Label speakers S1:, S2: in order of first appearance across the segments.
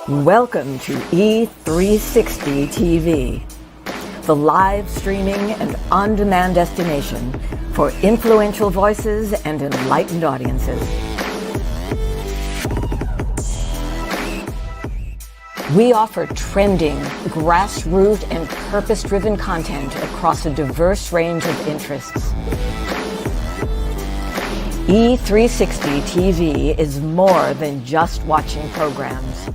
S1: Welcome to E360 TV, the live streaming and on-demand destination for influential voices and enlightened audiences. We offer trending, grassroots, and purpose-driven content across a diverse range of interests. E360 TV is more than just watching programs.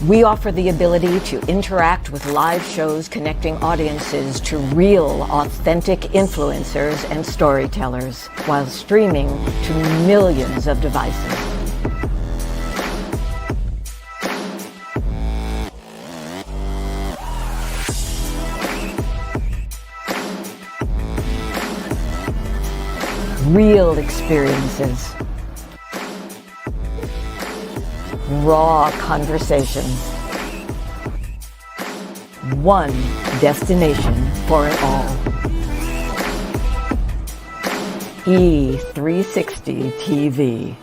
S1: We offer the ability to interact with live shows connecting audiences to real, authentic influencers and storytellers while streaming to millions of devices. Real experiences. Raw conversations. One destination for it all. E360 TV.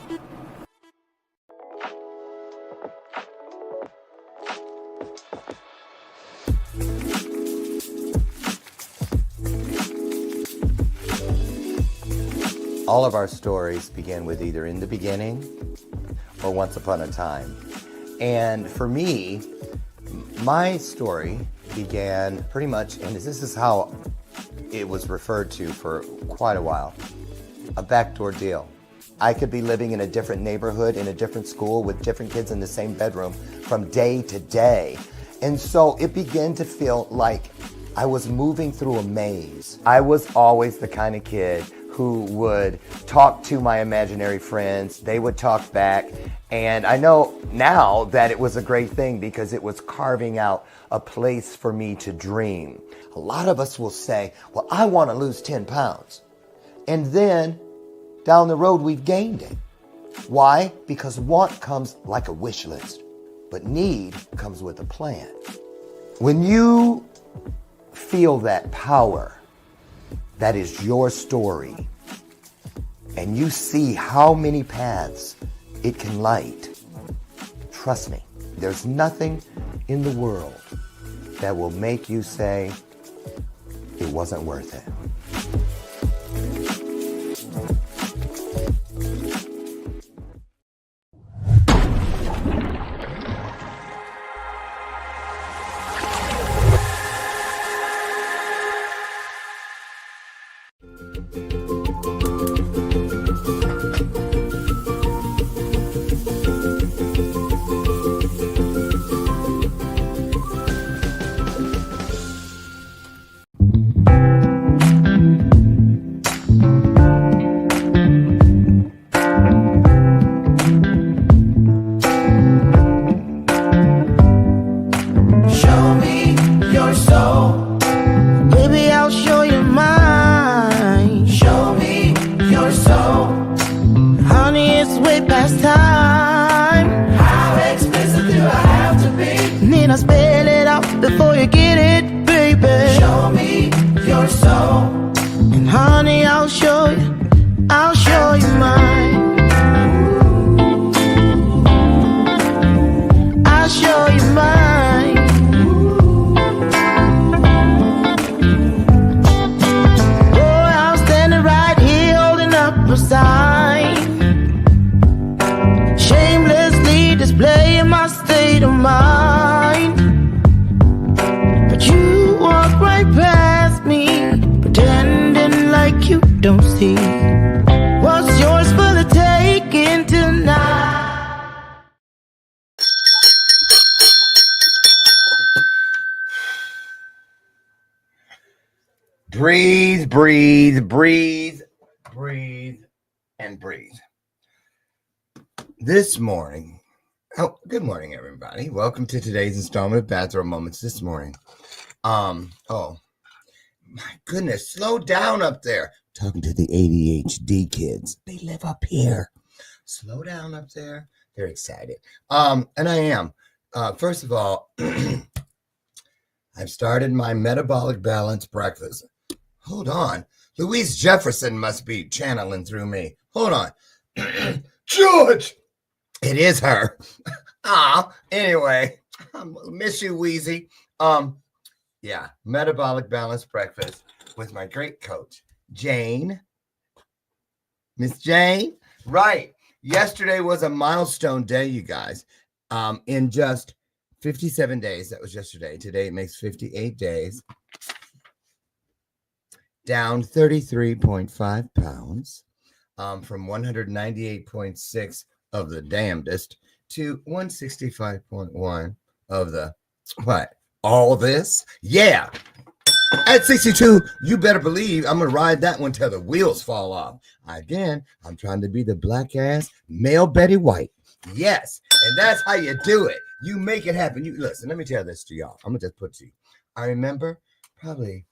S2: All of our stories begin with either in the beginning or once upon a time. And for me, my story began pretty much, and this is how it was referred to for quite a while, a backdoor deal. I could be living in a different neighborhood, in a different school, with different kids in the same bedroom from day to day. And so it began to feel like I was moving through a maze. I was always the kind of kid who would talk to my imaginary friends, they would talk back, and I know now that it was a great thing because it was carving out a place for me to dream. A lot of us will say, well, I want to lose 10 pounds. And then down the road, we've gained it. Why? Because want comes like a wish list, but need comes with a plan. When you feel that power, that is your story, and you see how many paths it can light, trust me, there's nothing in the world that will make you say it wasn't worth it. Breathe, breathe, breathe, breathe, and breathe. This morning, good morning, everybody. Welcome to today's installment of Bathrobe Moments this morning. Oh, my goodness, slow down up there. Talking to the ADHD kids. They live up here. Slow down up there. They're excited. And I am. First of all, I've started my metabolic balance breakfast. Hold on. Louise Jefferson must be channeling through me. Hold on. George! It is her. Anyway, miss you, Wheezy. Yeah, metabolic balance breakfast with my great coach, Jane. Miss Jane. Right. Yesterday was a milestone day, you guys. In just 57 days, that was yesterday. Today it makes 58 days. Down 33.5 pounds. From 198.6 of the damnedest to 165.1 of the what? All this? Yeah. At 62, you better believe I'm going to ride that one till the wheels fall off. Again, I'm trying to be the black ass male Betty White. Yes. And that's how you do it. You make it happen. You listen, let me tell this to y'all. I'm going to just put it to you. I remember probably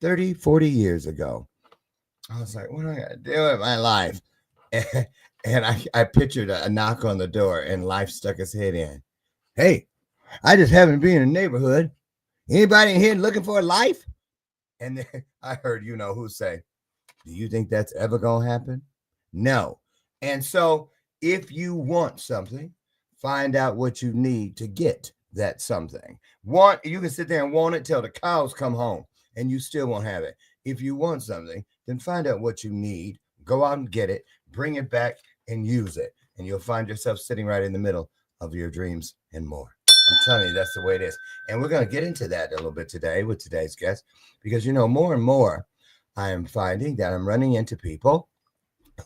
S2: 30, 40 years ago, I was like, what do I got to do with my life? And I pictured a knock on the door and life stuck his head in. Hey, I just happened to be in a neighborhood. Anybody in here looking for a life? And then I heard you know who say, do you think that's ever going to happen? No. And so if you want something, find out what you need to get that something. You can sit there and want it till the cows come home and you still won't have it. If you want something, then find out what you need, go out and get it, bring it back and use it. And you'll find yourself sitting right in the middle of your dreams and more. I'm telling you, that's the way it is. And we're going to get into that a little bit today with today's guest, because, you know, more and more I am finding that I'm running into people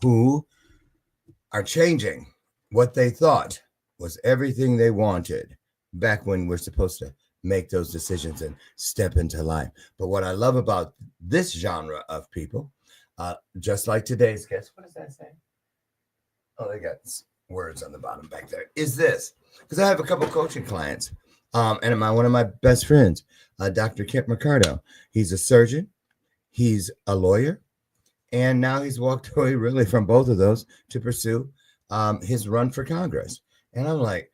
S2: who are changing what they thought was everything they wanted back when we're supposed to make those decisions and step into life. But what I love about this genre of people, just like today's guest, what does that say? Oh, they got words on the bottom back there, is this. Because I have a couple coaching clients, and one of my best friends, Dr. Kent Mercado. He's a surgeon, he's a lawyer, and now he's walked away really from both of those to pursue his run for Congress. And I'm like,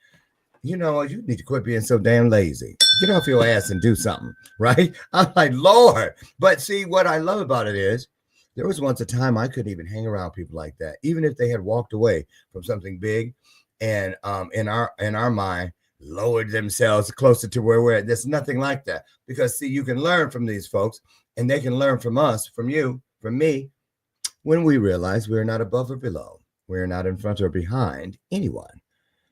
S2: you know, you need to quit being so damn lazy. Get off your ass and do something, right? I'm like, Lord. But see, what I love about it is there was once a time I couldn't even hang around people like that, even if they had walked away from something big and in our mind lowered themselves closer to where we're at. There's nothing like that, because see, you can learn from these folks and they can learn from us, from you, from me, when we realize we're not above or below. We're not in front or behind anyone.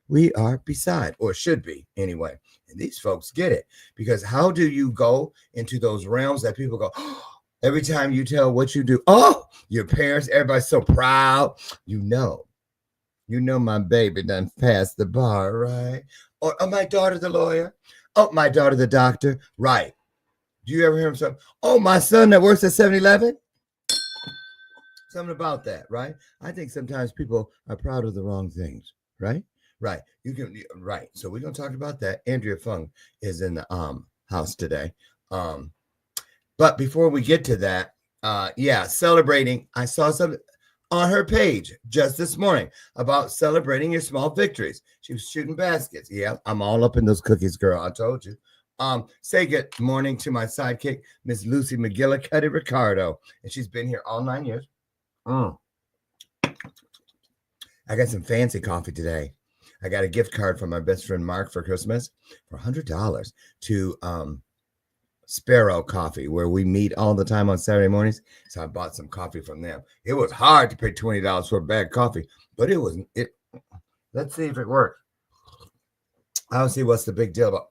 S2: We are beside, or should be anyway. And these folks get it, because how do you go into those realms that people go, oh, every time you tell what you do, oh, your parents, everybody's so proud. You know my baby done passed the bar, right? Or, oh, my daughter, the lawyer. Oh, my daughter, the doctor. Right. Do you ever hear him say, oh, my son that works at 7-Eleven? Something about that, right? I think sometimes people are proud of the wrong things, right? Right. Right. So we're going to talk about that. Andrea Fung is in the house today. But before we get to that, celebrating. I saw something on her page just this morning about celebrating your small victories. She was shooting baskets. Yeah, I'm all up in those cookies, girl. I told you. Say good morning to my sidekick, Miss Lucy McGillicuddy Ricardo. And she's been here all 9 years. I got some fancy coffee today. I got a gift card from my best friend Mark for Christmas for $100 to Sparrow Coffee, where we meet all the time on Saturday mornings. So I bought some coffee from them. It was hard to pay $20 for a bag of coffee, but it was it. Let's see if it works. I don't see what's the big deal about.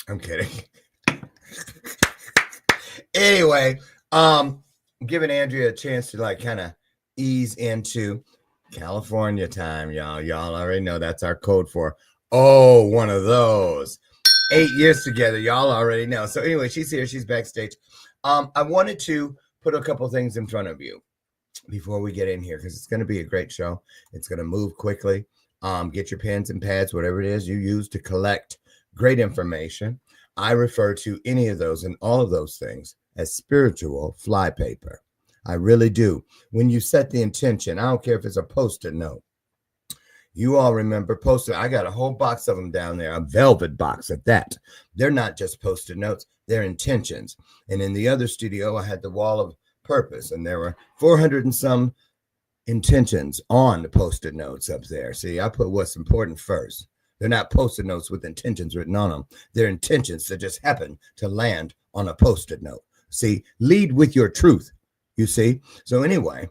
S2: I'm kidding. Anyway, giving Andrea a chance to like kind of ease into California time, y'all. Y'all already know that's our code for, oh, one of those. 8 years together, y'all already know. So anyway, she's here. She's backstage. I wanted to put a couple things in front of you before we get in here, because it's going to be a great show. It's going to move quickly. Get your pens and pads, whatever it is you use to collect great information. I refer to any of those and all of those things as spiritual flypaper. I really do. When you set the intention, I don't care if it's a Post-it note. You all remember Post-it. I got a whole box of them down there, a velvet box at that. They're not just Post-it notes, they're intentions. And in the other studio, I had the wall of purpose, and there were 400 and some intentions on the post-it notes up there. See, I put what's important first. They're not post-it notes with intentions written on them. They're intentions that just happen to land on a post-it note. See, lead with your truth, you see. So anyway,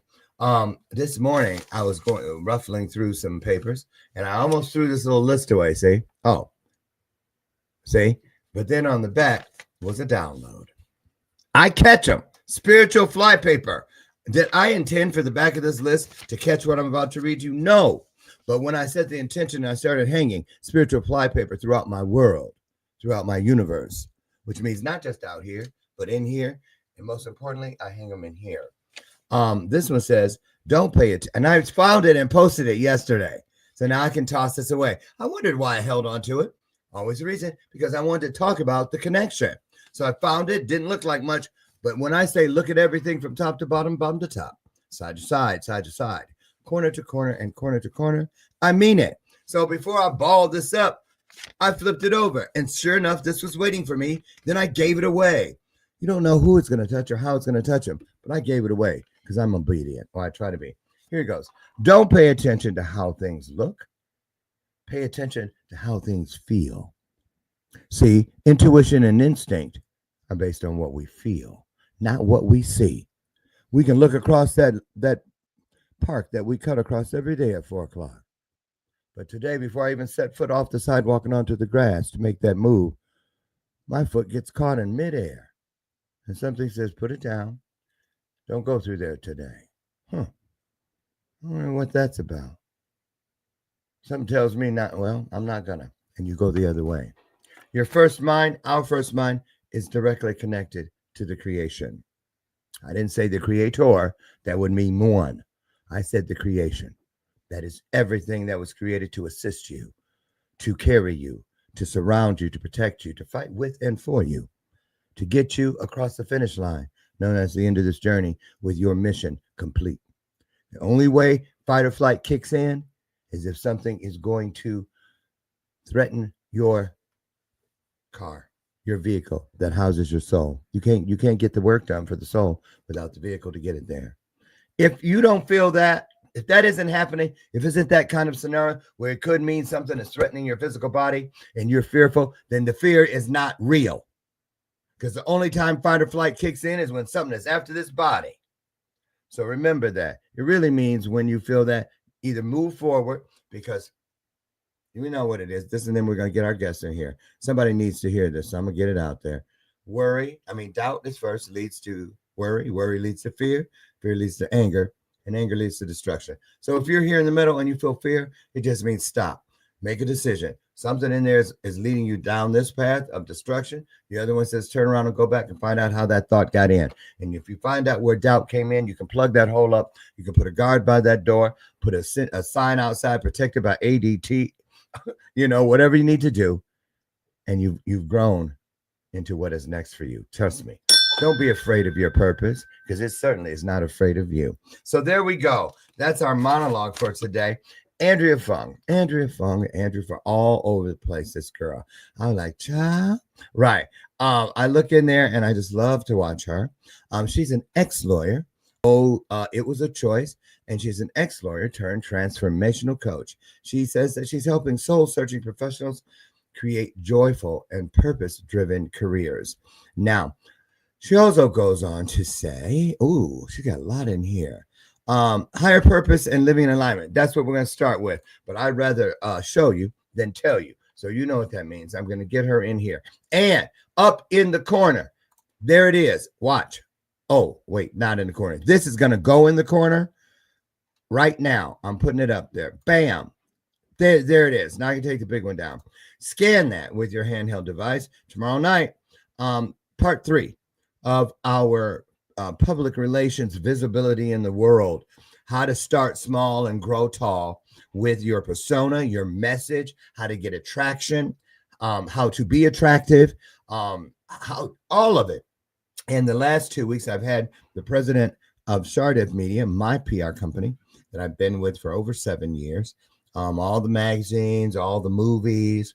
S2: this morning I was ruffling through some papers, and I almost threw this little list away. See, but then on the back was a download. I catch them. Spiritual flypaper. Did I intend for the back of this list to catch what I'm about to read you? No. But when I set the intention, I started hanging spiritual flypaper throughout my world, throughout my universe, which means not just out here, but in here. And most importantly, I hang them in here. This one says, don't pay it. And I found it and posted it yesterday. So now I can toss this away. I wondered why I held on to it. Always a reason, because I wanted to talk about the connection. So I found it, didn't look like much. But when I say look at everything from top to bottom, bottom to top, side to side, side to side, corner to corner, and corner to corner, I mean it. So before I balled this up, I flipped it over. And sure enough, this was waiting for me. Then I gave it away. You don't know who it's going to touch or how it's going to touch them. But I gave it away because I'm obedient, or I try to be. Here it goes. Don't pay attention to how things look. Pay attention to how things feel. See, intuition and instinct are based on what we feel, not what we see. We can look across that park that we cut across every day at 4 o'clock. But today, before I even set foot off the sidewalk and onto the grass to make that move, my foot gets caught in midair. And something says, put it down. Don't go through there today. I wonder what that's about. Something tells me I'm not gonna. And you go the other way. Your first mind, our first mind, is directly connected to the creation. I didn't say the creator. That would mean one. I said the creation. That is everything that was created to assist you, to carry you, to surround you, to protect you, to fight with and for you, to get you across the finish line, known as the end of this journey, with your mission complete. The only way fight or flight kicks in is if something is going to threaten your car, your vehicle that houses your soul. You can't get the work done for the soul without the vehicle to get it there. If you don't feel that, if that isn't happening, if isn't that kind of scenario where it could mean something is threatening your physical body and you're fearful, then the fear is not real. Because the only time fight or flight kicks in is when something is after this body. So remember that. It really means when you feel that, either move forward, because we know what it is. This, and then we're going to get our guests in here. Somebody needs to hear this, so I'm going to get it out there. Doubt is first, leads to worry. Worry leads to fear. Fear leads to anger, and anger leads to destruction. So if you're here in the middle and you feel fear, it just means stop. Make a decision. Something in there is leading you down this path of destruction. The other one says turn around and go back and find out how that thought got in. And if you find out where doubt came in, you can plug that hole up. You can put a guard by that door, put a sign outside protected by ADT, whatever you need to do. And you've grown into what is next for you. Trust me. Don't be afraid of your purpose, because it certainly is not afraid of you. So there we go. That's our monologue for today. Andrea Fung for all over the place, this girl. I was like, child. Right. I look in there and I just love to watch her. She's an ex-lawyer. It was a choice. And she's an ex-lawyer turned transformational coach. She says that she's helping soul-searching professionals create joyful and purpose-driven careers. Now, she also goes on to say, she got a lot in here. Higher purpose and living in alignment. That's what we're going to start with. But I'd rather show you than tell you. So you know what that means. I'm going to get her in here. And up in the corner, there it is. Watch. Oh, wait, not in the corner. This is going to go in the corner right now. I'm putting it up there. Bam. There it is. Now I can take the big one down. Scan that with your handheld device. Tomorrow night, part 3 of our public relations visibility in the world, how to start small and grow tall with your persona, your message, how to get attraction, how to be attractive, how all of it. And the last 2 weeks, I've had the president of Shardev Media, my PR company that I've been with for over 7 years, all the magazines, all the movies,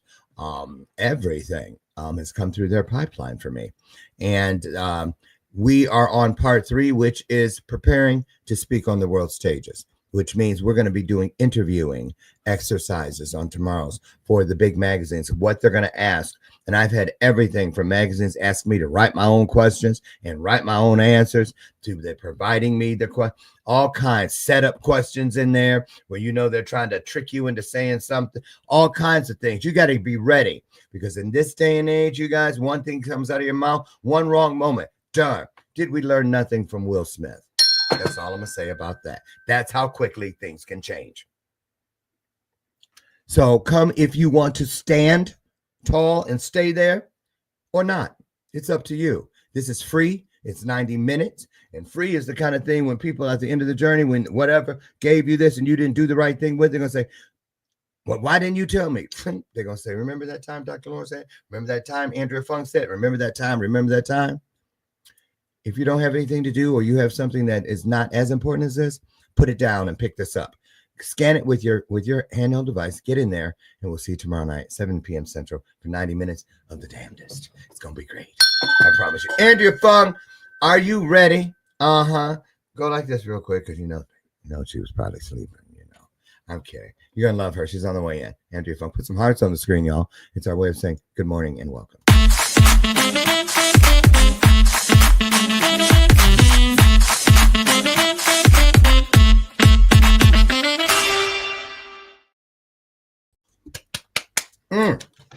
S2: everything has come through their pipeline for me. And we are on part 3, which is preparing to speak on the world stages. which means we're going to be doing interviewing exercises on tomorrow's for the big magazines, what they're going to ask. And I've had everything from magazines asking me to write my own questions and write my own answers to they're providing me the all kinds setup questions in there where they're trying to trick you into saying something, all kinds of things. You got to be ready because in this day and age, you guys, one thing comes out of your mouth, one wrong moment, done. Did we learn nothing from Will Smith? That's all I'm going to say about that. That's how quickly things can change. So come if you want to stand tall and stay there or not. It's up to you. This is free. It's 90 minutes. And free is the kind of thing when people at the end of the journey, when whatever gave you this and you didn't do the right thing with it, they're going to say, well, why didn't you tell me? They're going to say, remember that time Dr. Lawrence said? Remember that time ANDREA FUNG said? Remember that time? Remember that time? If you don't have anything to do or you have something that is not as important as this, put it down and pick this up. Scan it with your handheld device. Get in there, and we'll see you tomorrow night, 7 p.m. Central, for 90 minutes of the damnedest. It's going to be great. I promise you. ANDREA FUNG, are you ready? Uh-huh. Go like this real quick because she was probably sleeping. I'm kidding. You're going to love her. She's on the way in. ANDREA FUNG. Put some hearts on the screen, y'all. It's our way of saying good morning and welcome.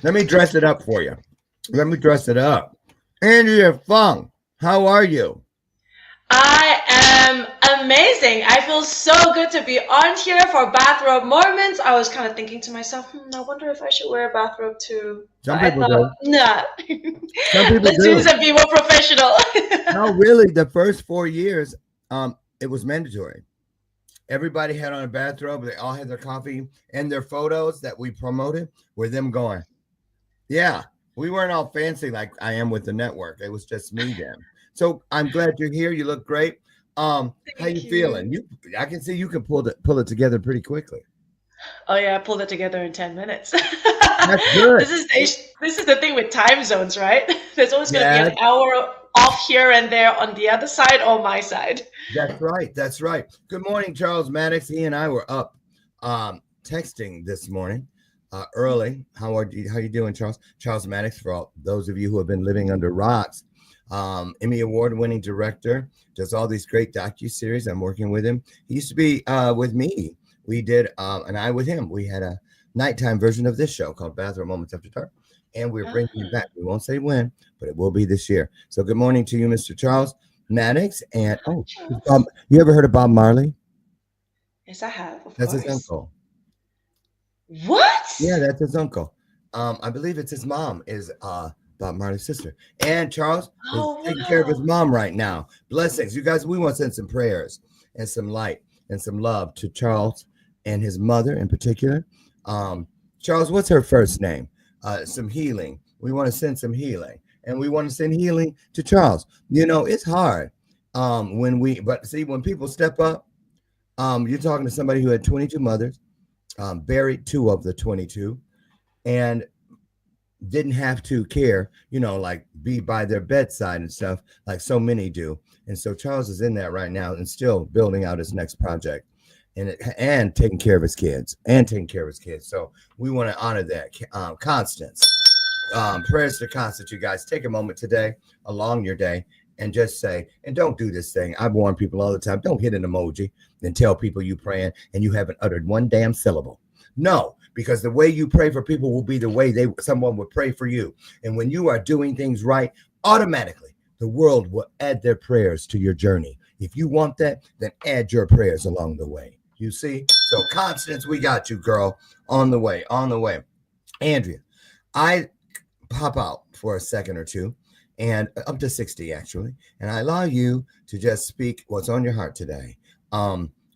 S2: Let me dress it up for you. Let me dress it up. ANDREA FUNG, how are you?
S3: I am amazing. I feel so good to be on here for Bathrobe Moments. I was kind of thinking to myself, I wonder if I should wear a bathrobe too.
S2: Some people do.
S3: Nah.
S2: Some people
S3: Let's do this and be more professional.
S2: No, really, the first 4 years, it was mandatory. Everybody had on a bathrobe. They all had their coffee, and their photos that we promoted were them going, yeah, we weren't all fancy like I am with the network. It was just me then. So I'm glad you're here. You look great. How you feeling? I can see you can pull it together pretty quickly.
S3: Oh yeah, I pulled it together in 10 minutes.
S2: That's good.
S3: This is the thing with time zones, right? There's always going to be an hour off here and there on the other side or my side.
S2: That's right. That's right. Good morning, Charles Maddox. He and I were up texting this morning early. How are you doing, Charles? Charles Maddox, for all those of you who have been living under rocks, Emmy Award-winning director, does all these great docuseries. I'm working with him. He used to be with me. We did, and I with him. We had a nighttime version of this show called Bathrobe Moments After Dark, and we're bringing it back. We won't say when, but it will be this year. So good morning to you, Mr. Charles Maddox. And you ever heard of Bob Marley?
S3: Yes, I have.
S2: That's his uncle.
S3: What?
S2: Yeah, that's his uncle. I believe it's his mom is Bob Marley's sister. And Charles is taking care of his mom right now. Blessings. You guys, we want to send some prayers and some light and some love to Charles and his mother in particular. Charles, what's her first name? Some healing. We want to send some healing. And we want to send healing to Charles. It's hard when people step up, you're talking to somebody who had 22 mothers, buried 2 of the 22, and didn't have to care, like be by their bedside and stuff like so many do. And so Charles is in that right now and still building out his next project and taking care of his kids So we want to honor that. Constance, prayers to Constance. You guys take a moment today along your day and just say, and don't do this thing. I warn people all the time, don't hit an emoji and tell people you praying and you haven't uttered one damn syllable. No, because the way you pray for people will be the way someone would pray for you. And when you are doing things right, automatically the world will add their prayers to your journey. If you want that, then add your prayers along the way. You see? So Constance, we got you, girl. On the way. Andrea, I pop out for a second or two, and up to 60 actually, and I allow you to just speak what's on your heart today.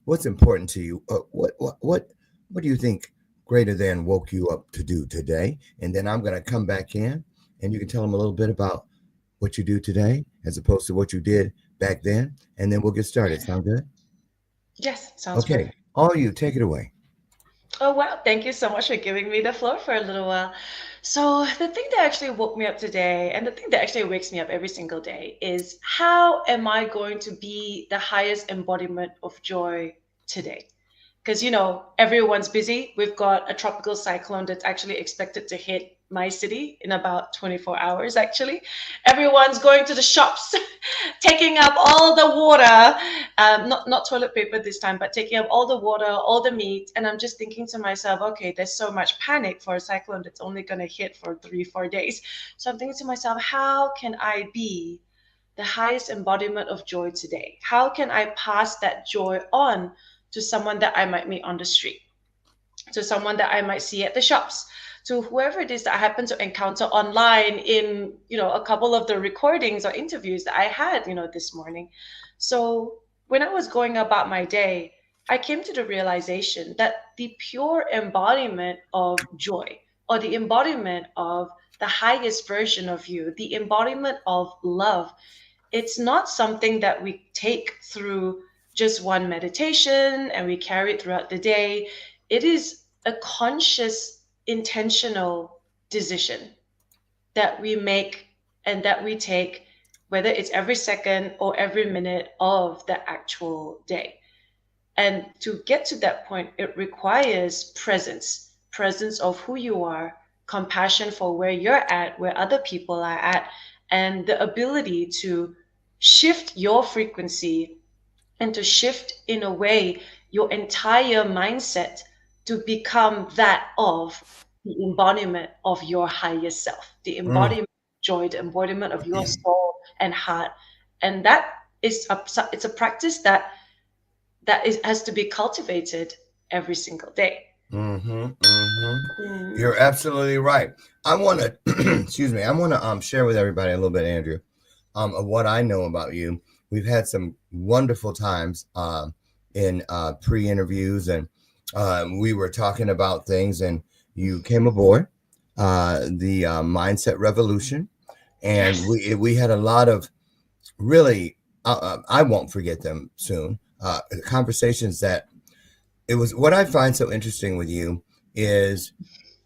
S2: What's important to you? What do you think greater than woke you up to do today? And then I'm going to come back in, and you can tell them a little bit about what you do today as opposed to what you did back then, and then we'll get started. Sound good?
S3: Yes, sounds
S2: okay.
S3: Good.
S2: All you, take it away.
S3: Oh, wow. Thank you so much for giving me the floor for a little while. So the thing that actually woke me up today, and the thing that actually wakes me up every single day, is how am I going to be the highest embodiment of joy today? because everyone's busy. We've got a tropical cyclone that's actually expected to hit my city in about 24 hours. Actually, everyone's going to the shops, taking up all the water, not toilet paper this time, but taking up all the water, all the meat. And I'm just thinking to myself, okay, there's so much panic for a cyclone that's only going to hit for 3-4 days. So I'm thinking to myself, how can I be the highest embodiment of joy today? How can I pass that joy on to someone that I might meet on the street, to someone that I might see at the shops, to whoever it is that I happen to encounter online in, a couple of the recordings or interviews that I had, this morning. So when I was going about my day, I came to the realization that the pure embodiment of joy, or the embodiment of the highest version of you, the embodiment of love, it's not something that we take through just one meditation and we carry it throughout the day. It is a conscious, intentional decision that we make and that we take, whether it's every second or every minute of the actual day. And to get to that point, it requires presence of who you are, compassion for where you're at, where other people are at, and the ability to shift your frequency and to shift in a way your entire mindset to become that of the embodiment of your highest self, the
S2: Mm.
S3: embodiment of joy, the embodiment of your soul and heart. And that is it's a practice that has to be cultivated every single day.
S2: Mm-hmm. Mm-hmm.
S3: Mm.
S2: You're absolutely right. I want to, excuse me, I want to share with everybody a little bit, Andrew, of what I know about you. We've had some wonderful times in pre-interviews, and we were talking about things, and you came aboard the Mindset Revolution, and
S3: Yes.
S2: we had a lot of really, I won't forget them soon, conversations that it was. What I find so interesting with you is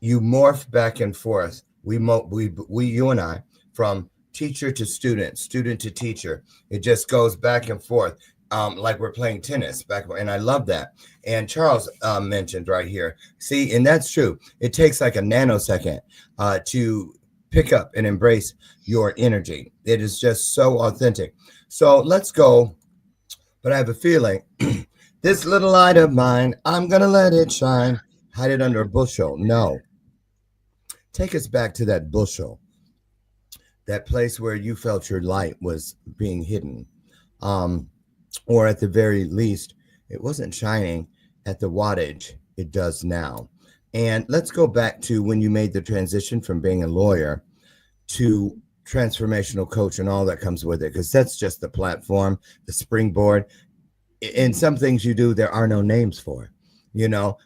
S2: you morph back and forth. You and I, from teacher to student, student to teacher. It just goes back and forth, like we're playing tennis back. And I love that. And Charles mentioned right here. See, and that's true. It takes like a nanosecond to pick up and embrace your energy. It is just so authentic. So let's go. But I have a feeling this little light of mine, I'm gonna let it shine. Hide it under a bushel. No, take us back to that bushel, that place where you felt your light was being hidden, um, or at the very least, it wasn't shining at the wattage it does now. And let's go back to when you made the transition from being a lawyer to transformational coach and all that comes with it, because that's just the platform, the springboard. In some things you do, there are no names for.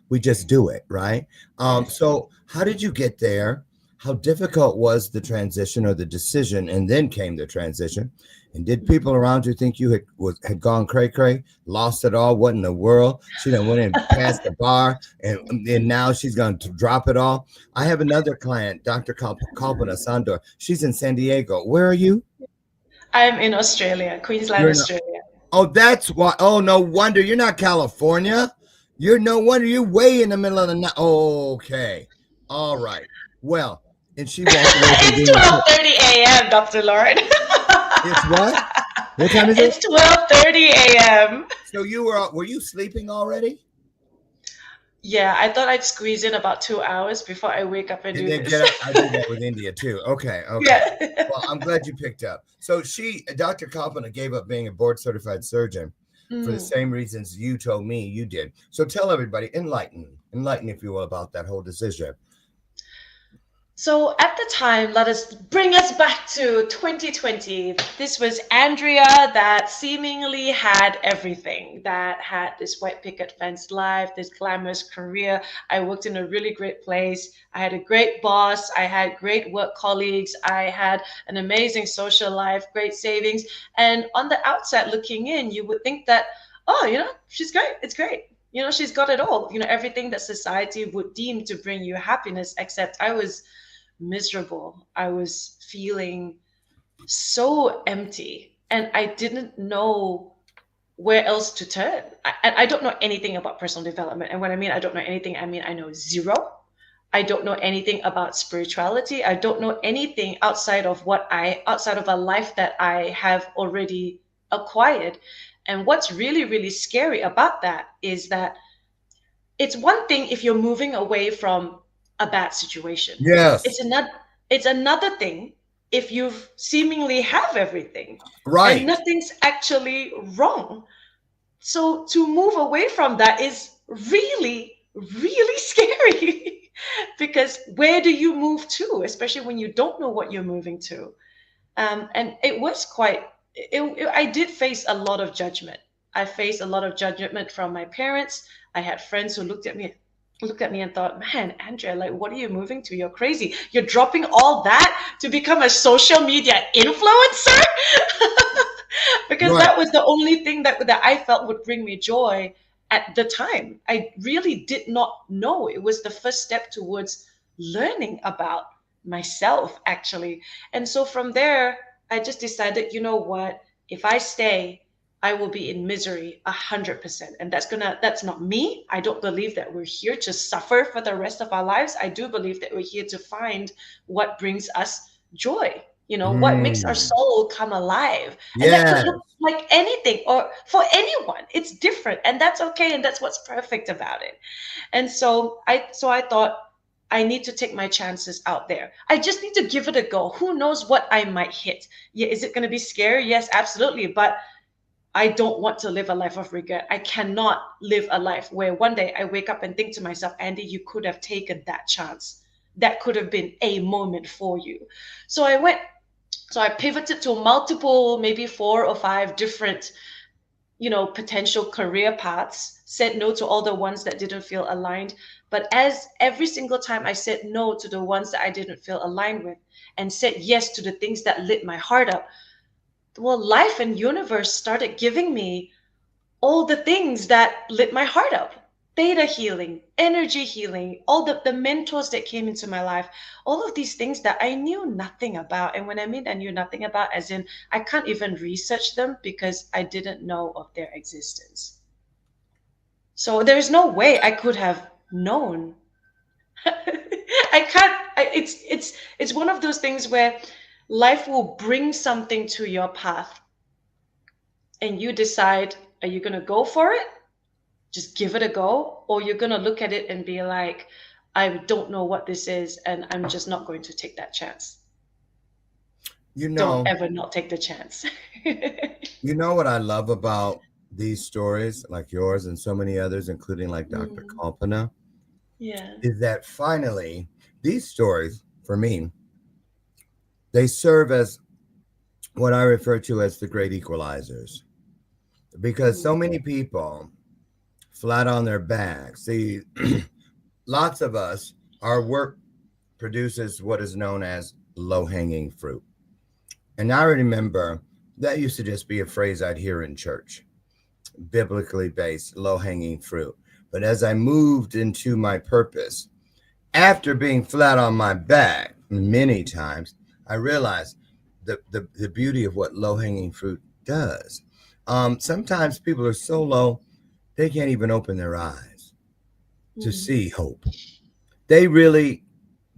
S2: We just do it, right?
S3: Yes.
S2: So how did you get there? How difficult was the transition or the decision, and then came the transition? And did people around you think you had gone cray cray, lost it all? What in the world? She done went and passed the bar, and now she's going to drop it all. I have another client, Dr. Kalpana Sandor. She's in San Diego. Where are you?
S3: I'm in Australia, Queensland,
S2: You're in.
S3: Australia.
S2: Oh, that's why. Oh, no wonder you're not California. You're no wonder you're way in the middle of the night. Oh, okay. All right. Well, and she walked away from
S3: It's
S2: being a cook.
S3: 12:30 a.m., Dr. Lord.
S2: It's what? What time is
S3: It's
S2: it?
S3: 12:30 a.m.
S2: So were you sleeping already?
S3: Yeah, I thought I'd squeeze in about 2 hours before I wake up and
S2: And
S3: do
S2: then
S3: this.
S2: get up. I do that with India too. Okay. Okay.
S3: Yeah.
S2: Well, I'm glad you picked up. So Dr. Kalpana gave up being a board certified surgeon for the
S3: Mm.
S2: same reasons you told me you did. So tell everybody, enlighten, if you will, about that whole decision.
S3: So at the time, let us bring us back to 2020. This was Andrea that seemingly had everything, that had this white picket fence life, this glamorous career. I worked in a really great place. I had a great boss. I had great work colleagues. I had an amazing social life, great savings. And on the outside looking in, you would think that, oh, she's great. It's great. She's got it all, everything that society would deem to bring you happiness, except I was miserable. I was feeling so empty, and I didn't know where else to turn? I don't know anything about personal development. And when I mean I don't know anything, I mean I know zero. I don't know anything about spirituality. I don't know anything outside of a life that I have already acquired. And what's really, really scary about that is that it's one thing if you're moving away from a bad situation.
S2: Yes.
S3: It's another thing if you seemingly have everything and
S2: Right.
S3: nothing's actually wrong. So to move away from that is really, really scary because where do you move to, especially when you don't know what you're moving to? And it was I did face a lot of judgment. I faced a lot of judgment from my parents. I had friends who looked at me and thought, man, Andrea, like, what are you moving to? You're crazy. You're dropping all that to become a social media influencer? Because
S2: Right.
S3: that was the only thing that I felt would bring me joy at the time. I really did not know. It was the first step towards learning about myself, actually. And so from there, I just decided, you know what? If I stay, I will be in misery 100%. And that's not me. I don't believe that we're here to suffer for the rest of our lives. I do believe that we're here to find what brings us joy. What makes our
S2: Mm.
S3: soul come alive. And that could
S2: Yes.
S3: look like anything or for anyone. It's different. And that's okay. And that's what's perfect about it. And so I thought I need to take my chances out there. I just need to give it a go. Who knows what I might hit? Yeah, is it going to be scary? Yes, absolutely. But I don't want to live a life of regret. I cannot live a life where one day I wake up and think to myself, Andy, you could have taken that chance. That could have been a moment for you. So I pivoted to multiple, maybe 4 or 5 different, potential career paths, said no to all the ones that didn't feel aligned. But as every single time I said no to the ones that I didn't feel aligned with and said yes to the things that lit my heart up, well, life and universe started giving me all the things that lit my heart up. Theta healing, energy healing, all the mentors that came into my life, all of these things that I knew nothing about. And when I mean I knew nothing about, as in I can't even research them because I didn't know of their existence. So there's no way I could have known. I can't. It's one of those things where life will bring something to your path, and you decide, are you gonna go for it? Just give it a go, or you're gonna look at it and be like, I don't know what this is, and I'm just not going to take that chance.
S2: You
S3: Don't
S2: know,
S3: ever not take the chance.
S2: you know what I love about these stories like yours and so many others, including like Dr.
S3: Mm,
S2: Kalpana,
S3: yeah.
S2: is that finally these stories, for me, they serve as what I refer to as the great equalizers. Because so
S3: Mm,
S2: many people flat on their backs. See, lots of us, our work produces what is known as low hanging fruit. And I remember that used to just be a phrase I'd hear in church, biblically based, low hanging fruit. But as I moved into my purpose, after being flat on my back many times, I realized the beauty of what low hanging fruit does. Sometimes people are so low, they can't even open their eyes to
S3: mm,
S2: see hope. They really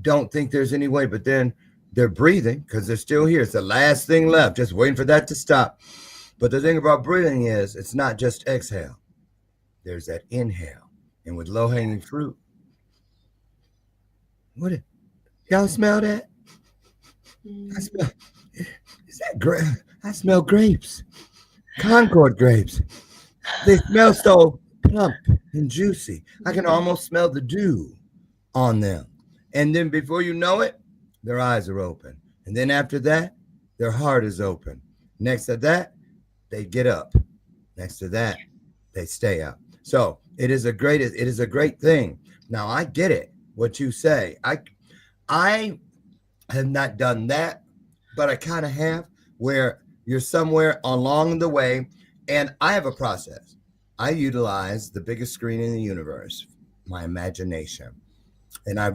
S2: don't think there's any way, but then they're breathing because they're still here. It's the last thing left, just waiting for that to stop. But the thing about breathing is it's not just exhale, there's that inhale. And with low
S3: yeah.
S2: hanging fruit, what y'all smell that? I
S3: Mm,
S2: smell, is that grape? I smell grapes, Concord grapes. They smell so plump and juicy. I can
S3: mm,
S2: almost smell the dew on them. And then before you know it, their eyes are open. And then after that, their heart is open. Next to that, they get up. Next to that, they stay up. So it is a great thing. Now I get it, what you say. I have not done that, but I kind of have, where you're somewhere along the way. And I have a process. I utilize the biggest screen in the universe, my imagination. And I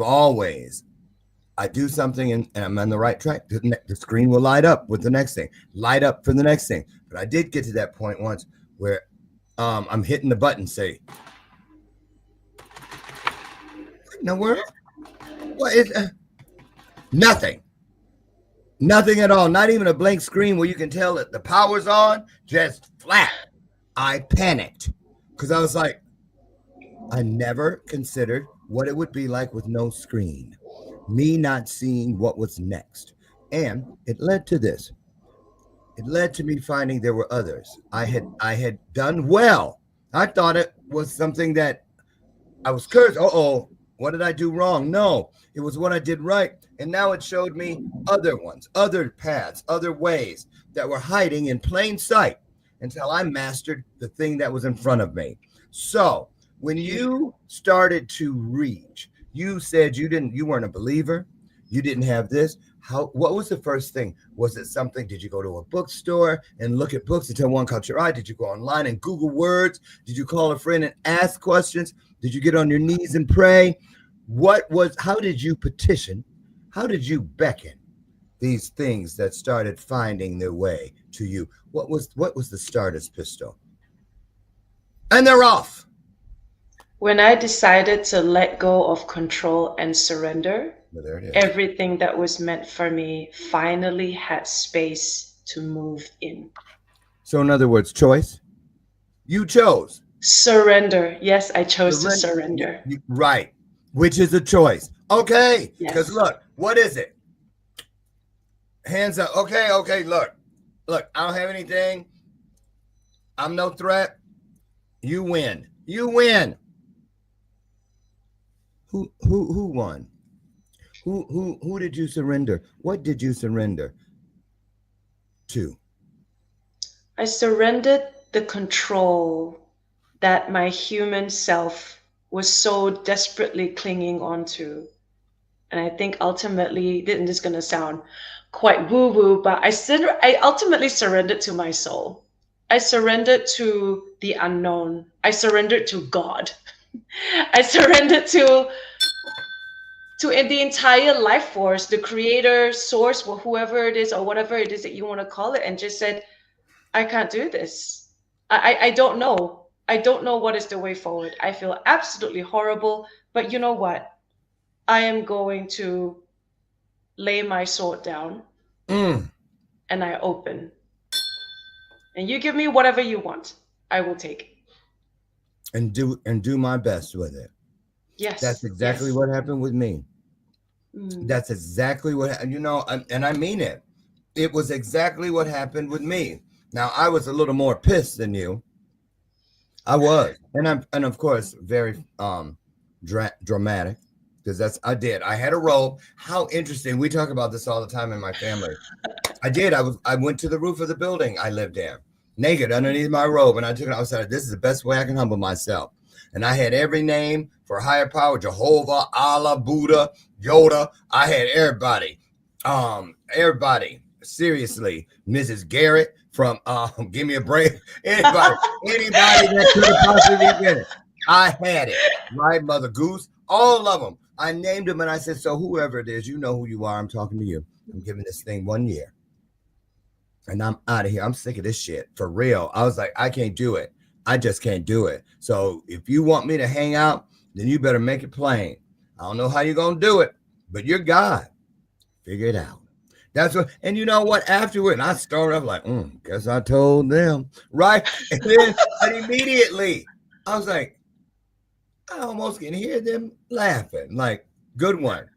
S2: do something and I'm on the right track. The screen will light up with the next thing, light up for the next thing. But I did get to that point once where I'm hitting the button, say, what in the world? What is nothing? Nothing at all. Not even a blank screen where you can tell that the power's on. Just flat. I panicked because I was like, I never considered what it would be like with no screen. Me not seeing what was next. And it led to this. It led to me finding there were others. I had done well. I thought it was something that I was cursed. Uh-oh, what did I do wrong? No, it was what I did right. And now it showed me other ones, other paths, other ways that were hiding in plain sight until I mastered the thing that was in front of me. So when you started to reach, you said you weren't a believer. You didn't have this. What was the first thing? Was it something? Did you go to a bookstore and look at books until one caught your eye? Did you go online and Google words? Did you call a friend and ask questions? Did you get on your knees and pray? How did you petition? How did you beckon these things that started finding their way to you? What was the starter's pistol? And they're off.
S3: When I decided to let go of control and surrender,
S2: Well, there it is.
S3: everything that was meant for me finally had space to move in.
S2: So in other words, choice. You chose.
S3: Surrender. Yes, I chose to surrender.
S2: Right. Which is a choice. Okay.
S3: Yes.
S2: Because look, what is it? Hands up. Okay. Look, I don't have anything. I'm no threat. You win. Who won? Who did you surrender? What did you surrender to?
S3: I surrendered the control that my human self was so desperately clinging onto. And I think ultimately, this is going to sound quite woo-woo, but I ultimately surrendered to my soul. I surrendered to the unknown. I surrendered to God. I surrendered to the entire life force, the creator, source, or whoever it is, or whatever it is that you want to call it, and just said, I can't do this. I don't know. I don't know what is the way forward. I feel absolutely horrible, but you know what? I am going to lay my sword down and I open. And you give me whatever you want. I will take.
S2: And do my best with it.
S3: Yes.
S2: That's exactly what happened with me. That's exactly what, and I mean it. It was exactly what happened with me. Now, I was a little more pissed than you. I was. And of course, very dramatic, because I did. I had a robe. How interesting. We talk about this all the time in my family. I did. I went to the roof of the building I lived in, naked underneath my robe, and I took it outside. This is the best way I can humble myself. And I had every name for higher power: Jehovah, Allah, Buddha, Yoda. I had everybody. Everybody. Seriously, Mrs. Garrett from Give Me a Break. Anybody that could have possibly been it. I had it. Right, Mother Goose. All of them. I named them and I said, so whoever it is, you know who you are. I'm talking to you. I'm giving this thing 1 year. And I'm out of here. I'm sick of this shit. For real. I was like, I can't do it. I just can't do it. So if you want me to hang out, then you better make it plain. I don't know how you're going to do it, but you're God. Figure it out. That's what, and you know what? Afterward, I started up like, guess I told them. Right? And then but immediately, I was like, I almost can hear them laughing. Like, good one.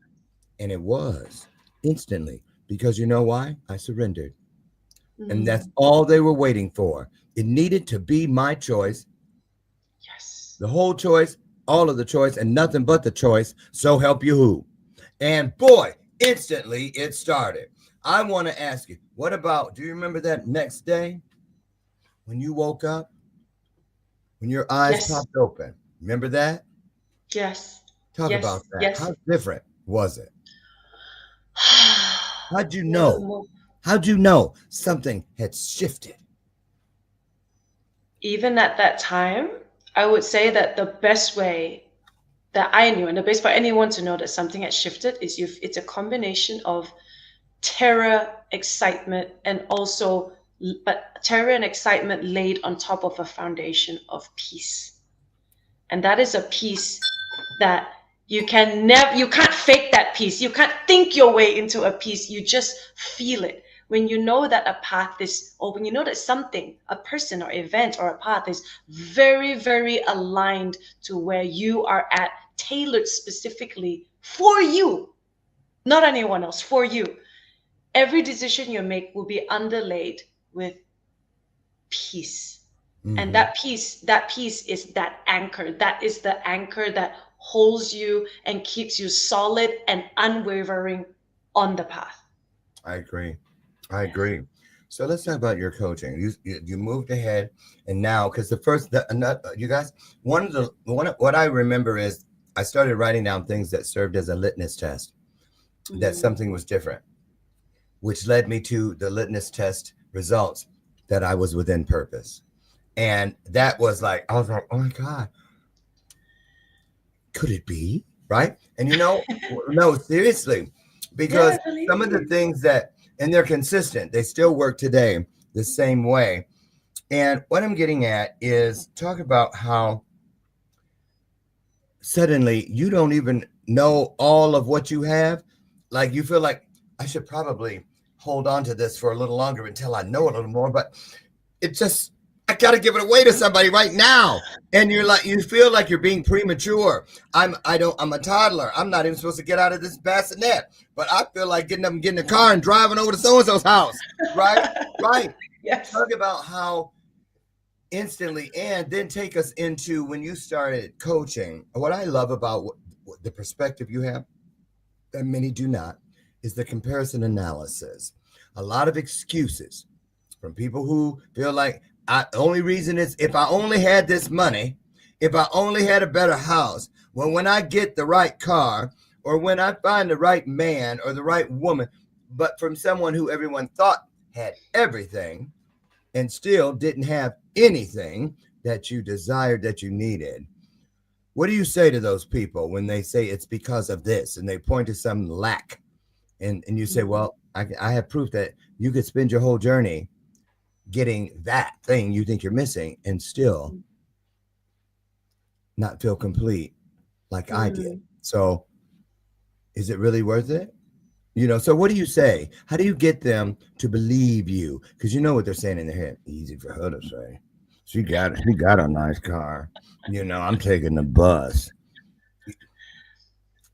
S2: And it was instantly, because you know why? I surrendered. And that's all they were waiting for. It needed to be my choice.
S3: Yes.
S2: The whole choice, all of the choice, and nothing but the choice. So help you who. And boy, instantly it started. I want to ask you, what about, do you remember that next day when you woke up, when your eyes popped open? Remember that?
S3: Yes.
S2: Talk about that.
S3: Yes.
S2: How different was it? How'd you know? How'd you know something had shifted?
S3: Even at that time, I would say that the best way that I knew, and the best for anyone to know that something had shifted, is it's a combination of terror, excitement, and also but terror and excitement laid on top of a foundation of peace. And that is a peace that you can't fake that peace. You can't think your way into a peace. You just feel it. When you know that a path is, or when you know that something, a person or event or a path is very, very aligned to where you are at, tailored specifically for you, not anyone else, for you. Every decision you make will be underlaid with peace. And
S2: Mm-hmm.
S3: that peace is that anchor. That is the anchor that holds you and keeps you solid and unwavering on the path.
S2: I agree. I
S3: Yes.
S2: agree. So let's talk about your coaching. You moved ahead, and now because you guys, what I remember is I started writing down things that served as a litmus test that
S3: Mm,
S2: something was different, which led me to the litmus test results that I was within purpose, and that was like I was like, oh my god, could it be right? And no, seriously,
S3: yeah,
S2: because
S3: I believe
S2: some of the
S3: you.
S2: things that and they're consistent, they still work today the same way. And what I'm getting at is talk about how suddenly you don't even know all of what you have. Like you feel like I should probably hold on to this for a little longer until I know a little more, but it just I gotta give it away to somebody right now. And you're like you feel like you're being premature. I'm a toddler. I'm not even supposed to get out of this bassinet. But I feel like getting up and getting in the car and driving over to so and so's house. Right? Right.
S3: Yes.
S2: Talk about how instantly and then take us into when you started coaching. What I love about the perspective you have that many do not is the comparison analysis. A lot of excuses from people who feel like only reason is if I only had this money, if I only had a better house, well, when I get the right car or when I find the right man or the right woman, but from someone who everyone thought had everything and still didn't have anything that you desired, that you needed. What do you say to those people when they say it's because of this and they point to some lack? And you say,
S3: Mm,
S2: well, I have proof that you could spend your whole journey getting that thing you think you're missing and still
S3: mm,
S2: not feel complete like I did.
S3: mm.
S2: So is it really worth it? So what do you say? How do you get them to believe you? Because you know what they're saying in their head. Easy for her to say. She got a nice car. I'm taking the bus.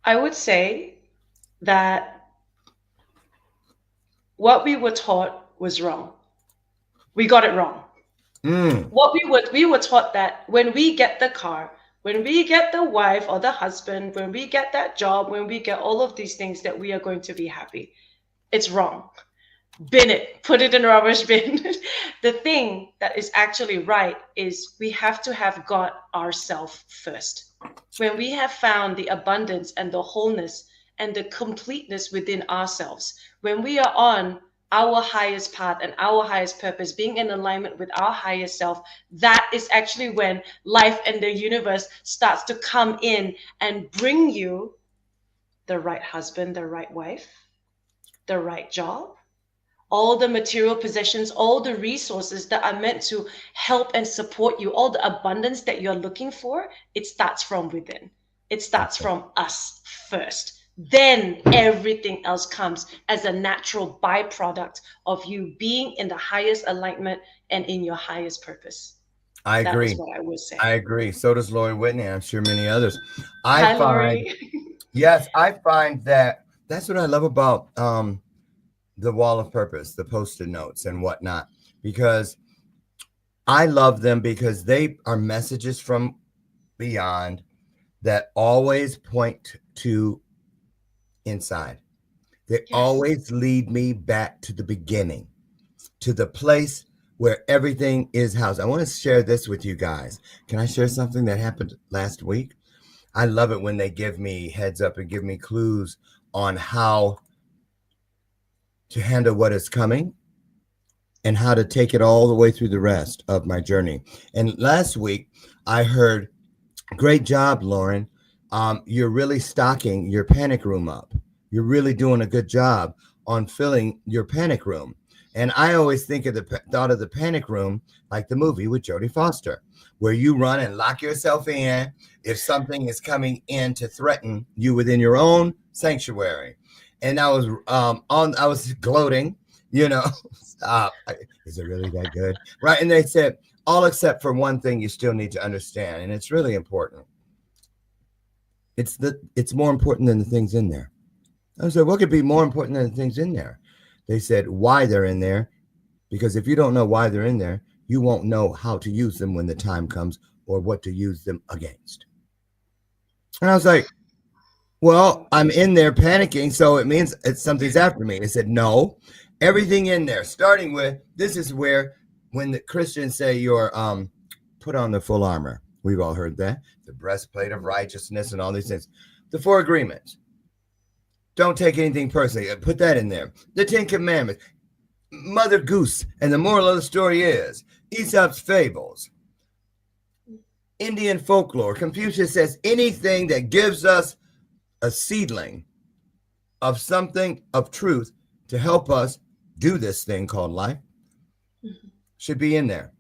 S3: I would say that what we were taught was wrong. We got it wrong.
S2: Mm,
S3: We were taught that when we get the car, when we get the wife or the husband, when we get that job, when we get all of these things, that we are going to be happy. It's wrong. Bin it, put it in a rubbish bin. The thing that is actually right is we have to have got ourselves first. When we have found the abundance and the wholeness and the completeness within ourselves, when we are on our highest path and our highest purpose, being in alignment with our highest self, that is actually when life and the universe starts to come in and bring you the right husband, the right wife, the right job, all the material possessions, all the resources that are meant to help and support you, all the abundance that you're looking for. It starts from within. It starts from us first. Then everything else comes as a natural byproduct of you being in the highest alignment and in your highest purpose.
S2: I
S3: That is
S2: agree.
S3: what I would
S2: I
S3: say.
S2: agree. So does Lori Whitney. I'm sure many others. I
S3: Hi,
S2: find,
S3: Lori.
S2: yes, I find that that's what I love about the wall of purpose, the post-it notes and whatnot, because I love them because they are messages from beyond that always point to inside. They
S3: Yes.
S2: always lead me back to the beginning, to the place where everything is housed. I want to share this with you guys. Can I share something that happened last week? I love it when they give me heads up and give me clues on how to handle what is coming and how to take it all the way through the rest of my journey. And last week, I heard, great job, Lauren. You're really stocking your panic room up. You're really doing a good job on filling your panic room. And I always think of thought of the panic room like the movie with Jodie Foster, where you run and lock yourself in if something is coming in to threaten you within your own sanctuary. And I was gloating, you know, stop. Is it really that good? Right. And they said, all except for one thing you still need to understand, and it's really important. It's more important than the things in there. I said, what could be more important than the things in there? They said why they're in there, because if you don't know why they're in there, you won't know how to use them when the time comes or what to use them against. And I was like, well, I'm in there panicking, so it means something's after me. They said, no, everything in there, starting with, this is where, when the Christians say you're put on the full armor, we've all heard that, the breastplate of righteousness and all these things. The 4 agreements. Don't take anything personally. Put that in there. The 10 commandments. Mother Goose. And the moral of the story is Aesop's fables. Indian folklore. Confucius says anything that gives us a seedling of something of truth to help us do this thing called life should be in there.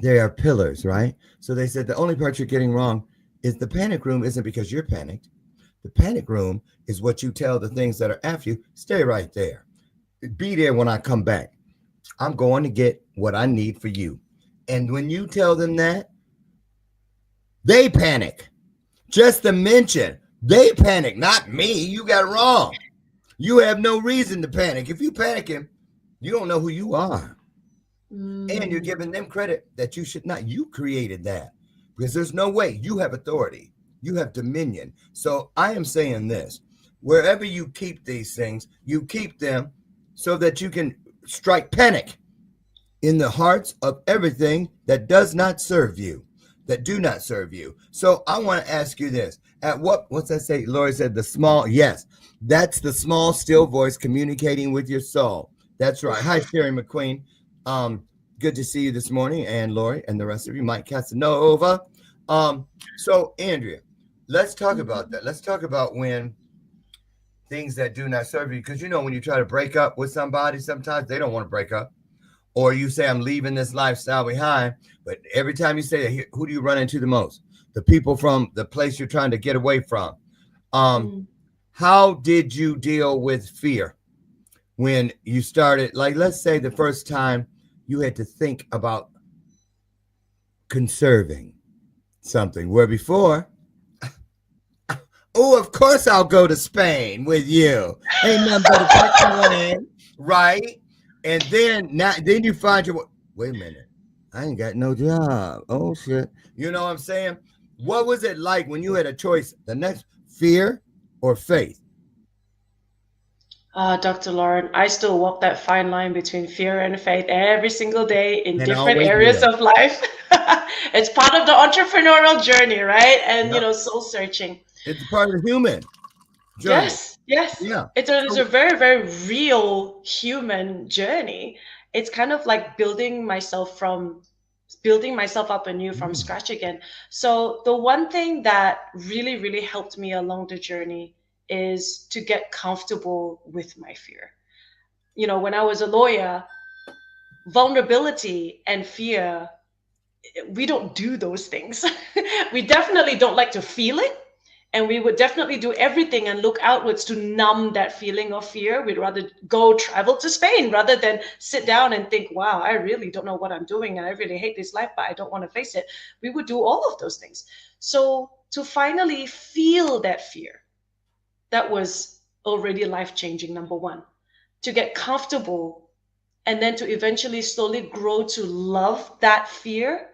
S2: They are pillars, right? So they said the only part you're getting wrong is the panic room isn't because you're panicked. The panic room is what you tell the things that are after you. Stay right there. Be there when I come back. I'm going to get what I need for you. And when you tell them that, they panic. Just to mention, they panic, not me. You got it wrong. You have no reason to panic. If you panicking, you don't know who you are. And you're giving them credit that you should not. You created that because there's no way. You have authority. You have dominion. So I am saying this, wherever you keep these things, you keep them so that you can strike panic in the hearts of everything that does not serve you, that do not serve you. So I want to ask you this. What's that say? Lori said the small, yes, that's the small, still voice communicating with your soul. That's right. Hi, Sherry McQueen. Good to see you this morning, and Lori and the rest of you, Mike Casanova. So Andrea, let's talk about that. Let's talk about when things that do not serve you, because when you try to break up with somebody, sometimes they don't want to break up, or you say I'm leaving this lifestyle behind, but every time you say that, who do you run into the most? The people from the place you're trying to get away from. How did you deal with fear when you started? Like, let's say the first time you had to think about conserving something, where before, oh, of course I'll go to Spain with you. Ain't nothing but a plan, right? And then you find wait a minute, I ain't got no job. Oh shit. You know what I'm saying? What was it like when you had a choice, the next fear or faith?
S3: Dr. Lauren, I still walk that fine line between fear and faith every single day in
S2: And
S3: different
S2: always
S3: areas
S2: will.
S3: of life. It's part of the entrepreneurial journey, right? And, soul searching.
S2: It's part of the human journey.
S3: Yes.
S2: Yeah.
S3: It's a very, very real human journey. It's kind of like building myself up anew from scratch again. So the one thing that really, really helped me along the journey is to get comfortable with my fear. When I was a lawyer, vulnerability and fear, we don't do those things. We definitely don't like to feel it. And we would definitely do everything and look outwards to numb that feeling of fear. We'd rather go travel to Spain rather than sit down and think, wow, I really don't know what I'm doing. And I really hate this life, but I don't want to face it. We would do all of those things. So to finally feel that fear, that was already life-changing, number one. To get comfortable and then to eventually slowly grow to love that fear,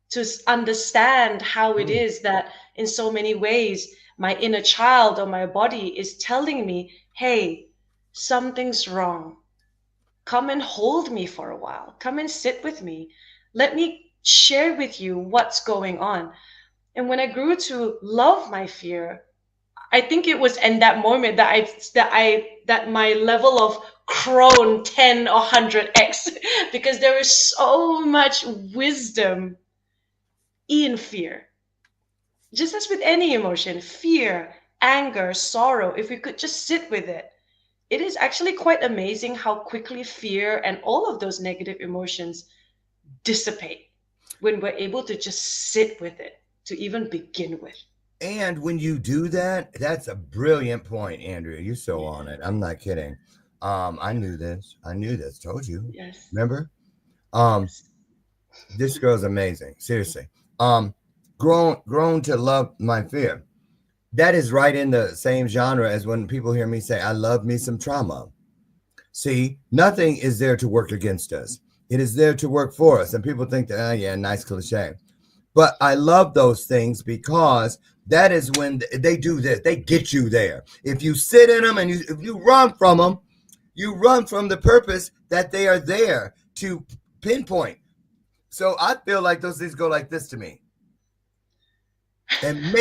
S3: to understand how it is that in so many ways, my inner child or my body is telling me, hey, something's wrong. Come and hold me for a while. Come and sit with me. Let me share with you what's going on. And when I grew to love my fear, I think it was in that moment that my level of grown 10 or 100x, because there is so much wisdom in fear. Just as with any emotion, fear, anger, sorrow, if we could just sit with it it is actually quite amazing how quickly fear and all of those negative emotions dissipate when we're able to just sit with it to even begin with.
S2: And when you do that, that's a brilliant point, Andrea. You're so
S3: Yeah.
S2: on it. I'm not kidding. I knew this. I knew this. Told you.
S3: Yes.
S2: Remember? Um,
S3: Yes.
S2: this girl's amazing. Seriously. Um, grown to love my fear. That is right in the same genre as when people hear me say, I love me some trauma. See, nothing is there to work against us. It is there to work for us. And people think that, oh, yeah, nice cliche. But I love those things because that is when they do this. They get you there. If you sit in them and if you run from them, you run from the purpose that they are there to pinpoint. So I feel like those things go like this to me and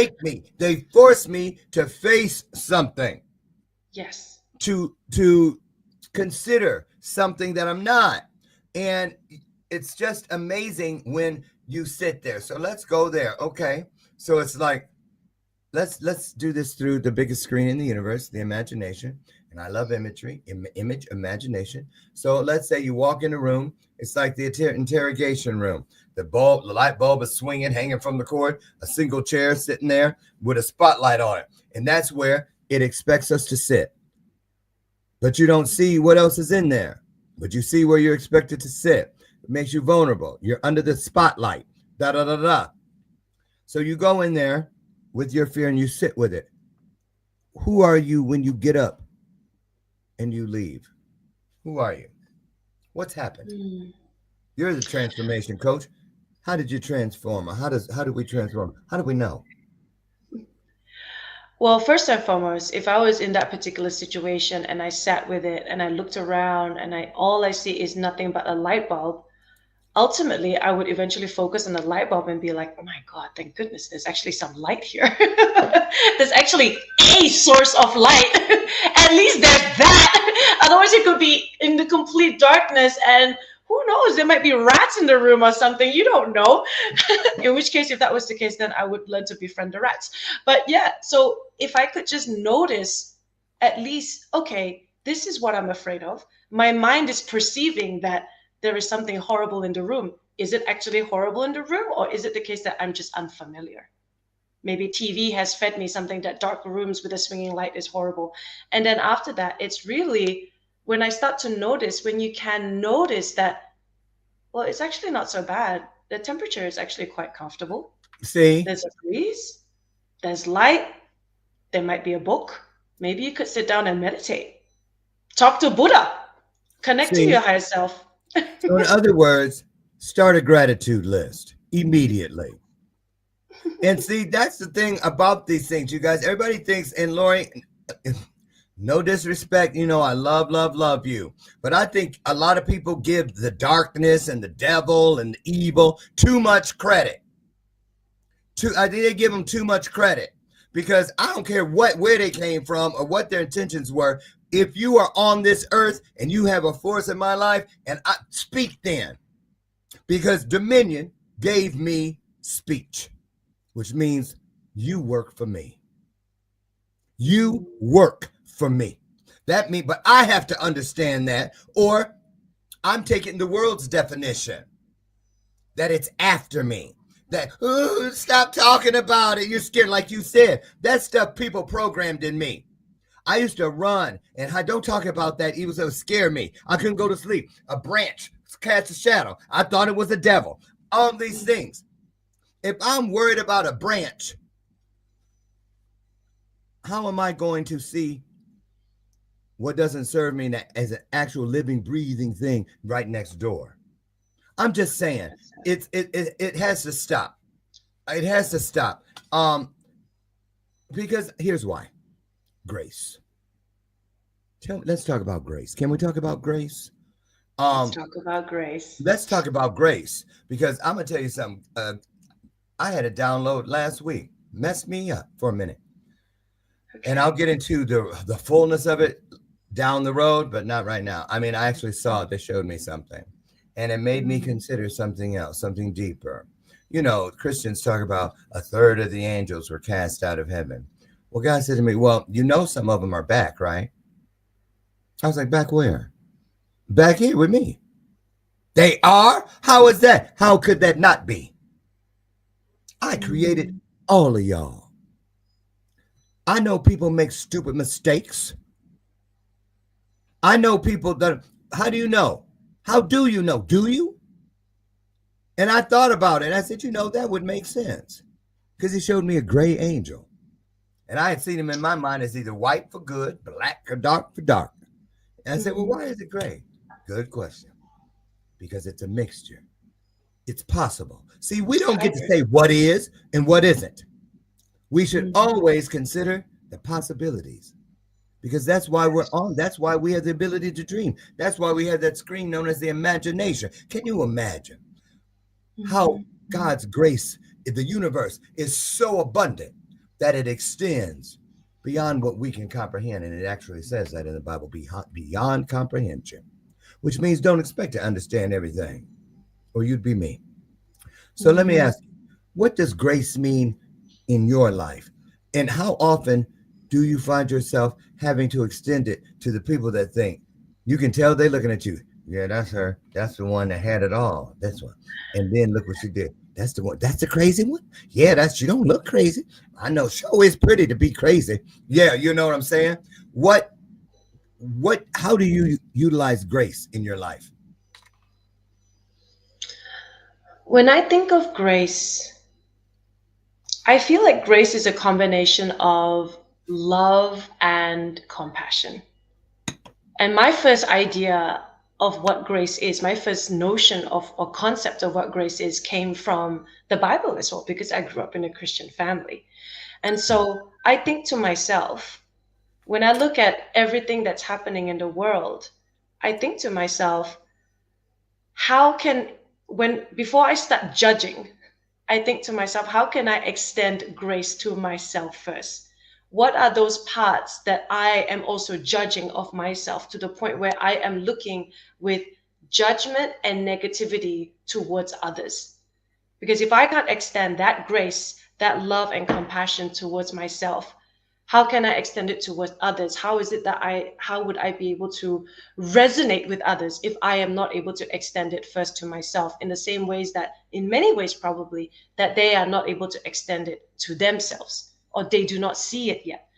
S2: they force me to face something,
S3: Yes.
S2: to consider something that I'm not. And it's just amazing when you sit there. So let's go there. Okay. So it's like, let's do this through the biggest screen in the universe, the imagination. And I love imagery, image, imagination. So let's say you walk in a room. It's like the interrogation room. The light bulb is swinging, hanging from the cord, a single chair sitting there with a spotlight on it. And that's where it expects us to sit. But you don't see what else is in there. But you see where you're expected to sit. It makes you vulnerable. You're under the spotlight. Da da da da. So you go in there with your fear and you sit with it. Who are you when you get up and you leave? Who are you? What's happened? You're the transformation coach. How did you transform? How do we transform? How do we know?
S3: Well, first and foremost, if I was in that particular situation and I sat with it and I looked around and all I see is nothing but a light bulb, ultimately I would eventually focus on the light bulb and be like, oh my God, thank goodness there's actually some light here. There's actually a source of light. At least there's that. Otherwise it could be in the complete darkness and who knows, there might be rats in the room or something. You don't know. In which case, if that was the case, then I would learn to befriend the rats. But yeah, so if I could just notice at least, okay, this is what I'm afraid of. My mind is perceiving that there is something horrible in the room. Is it actually horrible in the room, or is it the case that I'm just unfamiliar? Maybe TV has fed me something that dark rooms with a swinging light is horrible. And then after that, it's really when I start to notice, when you can notice that, well, it's actually not so bad. The temperature is actually quite comfortable.
S2: See?
S3: There's a breeze, there's light, there might be a book. Maybe you could sit down and meditate. Talk to Buddha. Connect to
S2: See?
S3: your higher self.
S2: So in other words, start a gratitude list immediately. And see, that's the thing about these things, you guys. Everybody thinks, and Lori, no disrespect, I love you. But I think a lot of people give the darkness and the devil and the evil too much credit. I think they give them too much credit because I don't care where they came from or what their intentions were. If you are on this earth and you have a force in my life, and I speak then, because Dominion gave me speech, which means you work for me. You work for me. That means, but I have to understand that, or I'm taking the world's definition that it's after me. That, stop talking about it. You're scared, like you said. That stuff people programmed in me. I used to run, and I don't talk about that. It would scare me. I couldn't go to sleep. A branch cast a shadow. I thought it was a devil. All these things. If I'm worried about a branch, how am I going to see what doesn't serve me as an actual living, breathing thing right next door? I'm just saying, it has to stop. It has to stop. Because here's why. Grace. Let's talk about grace. Can we talk about grace?
S3: Let's talk about grace.
S2: Let's talk about grace, because I'm gonna tell you something. I had a download last week. Messed me up for a minute. Okay. And I'll get into the fullness of it down the road, but not right now. I mean, I actually saw it. They showed me something. And it made me consider something else, something deeper. Christians talk about a third of the angels were cast out of heaven. Well, God said to me, well, some of them are back, right? I was like, back where? Back here with me. They are? How is that? How could that not be? I created
S3: Mm,
S2: all of y'all. I know people make stupid mistakes. I know people that, how do you know? How do you know? Do you? And I thought about it. I said, that would make sense. Because he showed me a gray angel. And I had seen him in my mind as either white for good, black or dark for dark. And I said, well,
S3: mm,
S2: why is it gray? Good question. Because it's a mixture. It's possible. See, we don't
S3: I
S2: get to
S3: agree.
S2: say what is and what isn't. We should
S3: Mm,
S2: always consider the possibilities because that's why we're on. That's why we have the ability to dream. That's why we have that screen known as the imagination. Can you imagine how
S3: mhm,
S2: God's grace in the universe is so abundant that it extends beyond what we can comprehend? And it actually says that in the Bible, beyond comprehension, which means don't expect to understand everything, or you'd be me. So let me
S3: mhm.
S2: ask you, what does grace mean in your life? And how often do you find yourself having to extend it to the people that think you can tell they're looking at you? Yeah, that's her. That's the one that had it all. That's one. And then look what she did. That's the one. That's the crazy one. Yeah, that's she don't look crazy. I know. Show is pretty to be crazy. Yeah, you know what I'm saying? What how do you utilize grace in your life?
S3: When I think of grace, I feel like grace is a combination of love and compassion. And my first idea of what grace is, my first notion of or concept of what grace is came from the Bible as well, because I grew up in a Christian family. And so I think to myself, when I look at everything that's happening in the world, I think to myself, how can, when, before I start judging, I think to myself, how can I extend grace to myself first? What are those parts that I am also judging of myself to the point where I am looking with judgment and negativity towards others? Because if I can't extend that grace, that love and compassion towards myself, how can I extend it towards others? How is it that how would I be able to resonate with others if I am not able to extend it first to myself in the same ways that, in many ways, probably, that they are not able to extend it to themselves or they do not see it yet.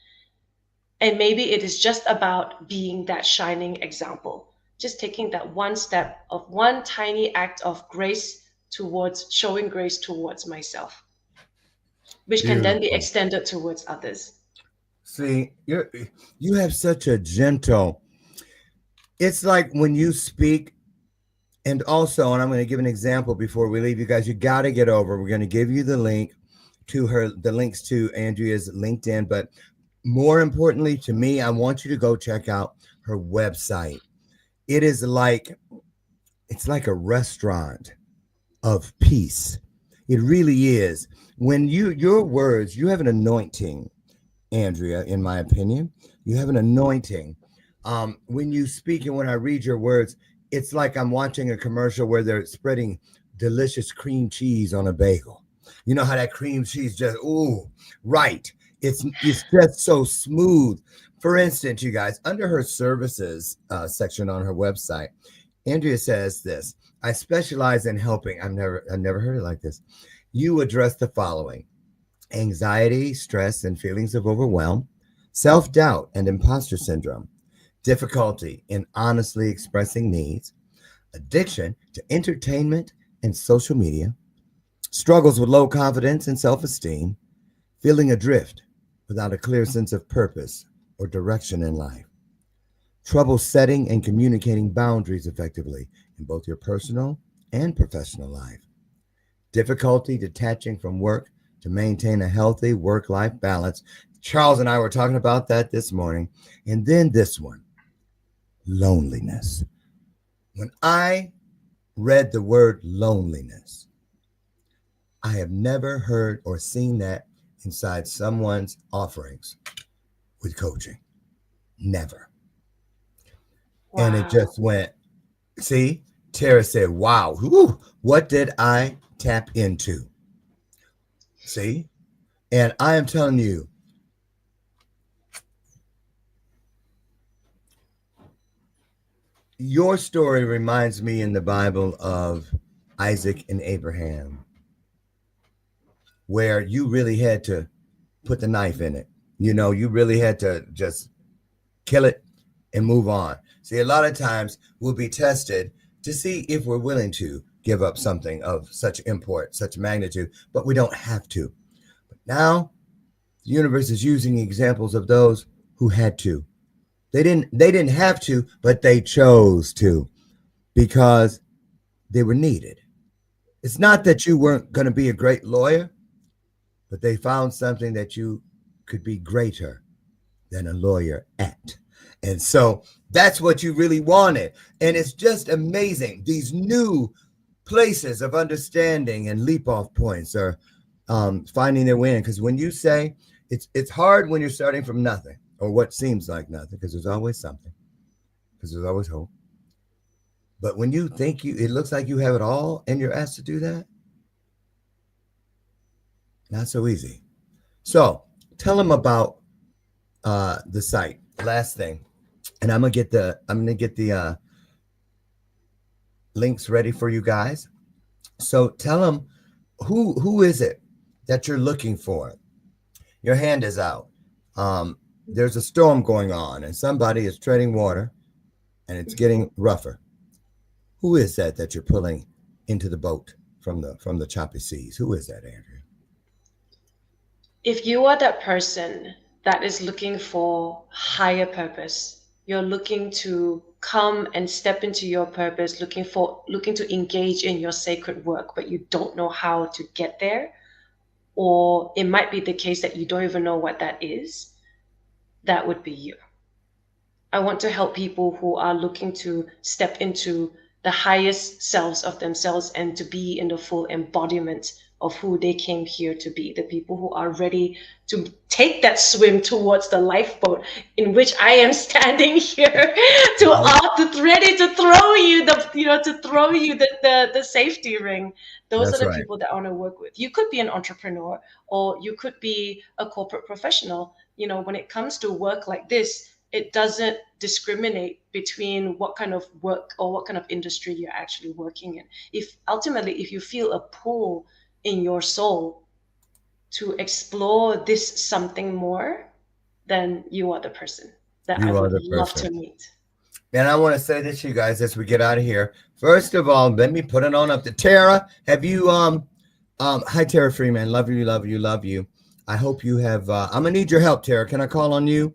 S3: And maybe it is just about being that shining example, just taking that one step of one tiny act of grace towards showing grace towards myself, which can then be
S2: Beautiful.
S3: extended towards others.
S2: See, you have such a gentle. It's like when you speak, and also, and I'm going to give an example before we leave you guys. You got to get over. We're going to give you the link to the links to Andrea's LinkedIn, but more importantly to me, I want you to go check out her website. It is like it's like a restaurant of peace. It really is. When your words, you have an anointing, Andrea, in my opinion. You have an anointing. When you speak and when I read your words, it's like I'm watching a commercial where they're spreading delicious cream cheese on a bagel. You know how that cream cheese just, ooh, right. It's just so smooth. For instance, you guys, under her services section on her website, Andrea says this: I specialize in helping. I've never heard it like this. You address the following: anxiety, stress, and feelings of overwhelm, self doubt and impostor syndrome, difficulty in honestly expressing needs, addiction to entertainment and social media, struggles with low confidence and self esteem, feeling adrift without a clear sense of purpose or direction in life, trouble setting and communicating boundaries effectively in both your personal and professional life, difficulty detaching from work to maintain a healthy work life balance. Charles and I were talking about that this morning. And then this one: loneliness. When I read the word loneliness, I have never heard or seen that inside someone's offerings with coaching. Never. And it
S3: Wow.
S2: just went, see, Tara said, wow, whew, what did I tap into? See? And I am telling you, Your story reminds me in the Bible of Isaac and Abraham, where you really had to put the knife in it. You know, you really had to just kill it and move on. See, a lot of times we'll be tested to see if we're willing to give up something of such import, such magnitude, but we don't have to. But now the universe is using examples of those who had to. They didn't have to, but they chose to because they were needed. It's not that you weren't going to be a great lawyer, but they found something that you could be greater than a lawyer at. And so that's what you really wanted. And it's just amazing. These new places of understanding and leap off points are finding their way in. Because when you say it's hard when you're starting from nothing or what seems like nothing, because there's always something, because there's always hope. But when you think it looks like you have it all and you're asked to do that, not so easy. So tell them about the site. Last thing, and I'm gonna get the links ready for you guys. So tell them who is it that you're looking for. Your hand is out. There's a storm going on, and somebody is treading water, and it's getting rougher. Who is that you're pulling into the boat from the choppy seas? Who is that, Andrea?
S3: If you are that person that is looking for higher purpose, you're looking to come and step into your purpose, looking to engage in your sacred work, but you don't know how to get there, or it might be the case that you don't even know what that is, that would be you. I want to help people who are looking to step into the highest selves of themselves and to be in the full embodiment of who they came here to be. The people who are ready to take that swim towards the lifeboat in which I am standing here ready to throw you the safety ring. Those
S2: That's
S3: are the
S2: right.
S3: people that I want to work with. You could be an entrepreneur or you could be a corporate professional. When it comes to work like this, it doesn't discriminate between what kind of work or what kind of industry you're actually working in. If you feel a pull in your soul to explore this something more, then you are the person that I
S2: You are
S3: would
S2: the
S3: love to
S2: person.
S3: meet.
S2: And I want to say this to you guys as we get out of here. First of all, let me put it on up to Tara. Have you hi Tara Freeman, love you, love you, love you. I hope you have I'm gonna need your help, Tara. Can I call on you?